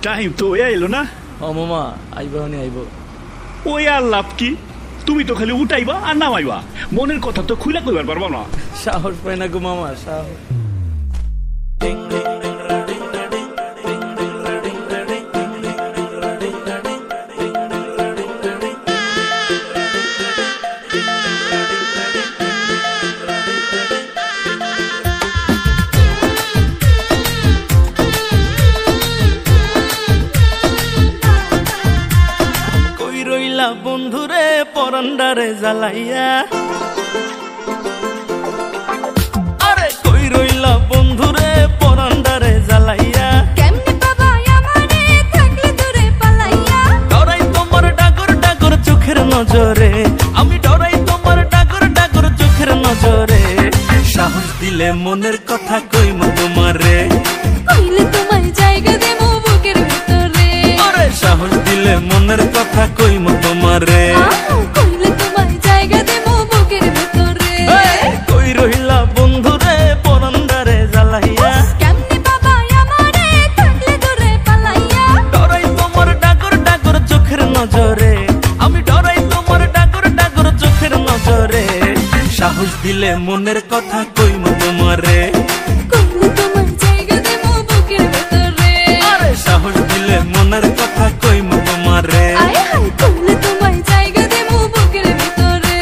Time তো এলো না। ও মামা আইব নি আইব। ওই আর লাভ কি, তুমি তো খালি উঠাইবা আর নামাইবা, মনের কথা তো খুলে কইবার পারবা না। সাহস পায় না গো মামা, সাহস। বন্ধুরে পরান্ডারে জ্বালাইয়া, আরে কই রইলা বন্ধুরে পরান্ডারে জ্বালাইয়া, কেমনে বাবা আমারে থাকলে দূরে পালাইয়া, ডরাই তোমার ডাগর ডাগর চোখের নজরে, আমি ডরাই তোমার ডাগর ডাগর চোখের নজরে, সাহস দিলে মনের কথা কইমু তোমারে, কইলে তোমায় জায়গা দেবো বুকের ভিতরে, আরে সাহস দিলে মনের কথা কইমু তোমারে, কইলে তোমায় জায়গা দেবো বুকের ভিতরে, কই রইলা বন্ধুরে পরান্ডারে জ্বালাইয়া, কেমনে বাবা আমারে থাকলে দূরে পালাইয়া, ডরাই তোমার ডাগর ডাগর চোখের নজরে, আমি ডরাই তোমার ডাগর ডাগর চোখের নজরে, সাহস দিলে মনের কথা কইমু তোমারে, কইলে তোমায় জায়গা দেবো বুকের ভিতরে, আরে সাহস দিলে মনের কথা কইমু তোমারে, আয় হায় কইলে তোমায় জায়গা দেবো বুকের ভিতরে।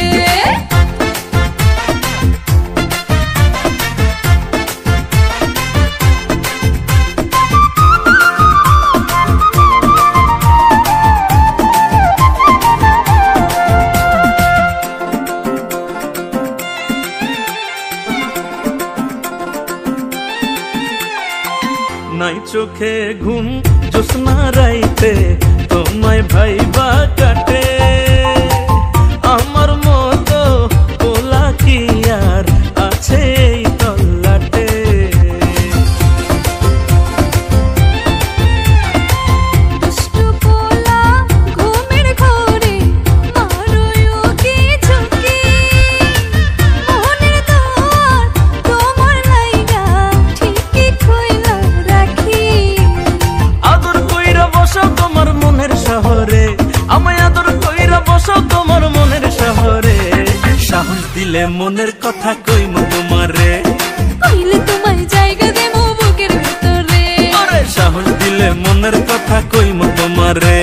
নাই চোখে ঘুম জোছনা রাইতে তোমায় ভাইবা কাটে, আমার মতো পোলা কি আর আছে এই তল্লাটে, দুষ্টু পোলা ঘুমের ঘোরে মারোয়ো কি ঝুঁকি, মনের দোয়ার তোমার লাইগা ঠিকই খুইলা রাখি, আদর কইরা বসাও তোমার মনের শহরে, আমায় আদর কইরা বসাও তোমার মনের শহরে, সাহস দিলে মনের কথা কইমু তোমারে, কইলে তোমায় জায়গা দেবো বুকের ভিতরে, আরে সাহস দিলে মনের কথা কইমু তোমারে,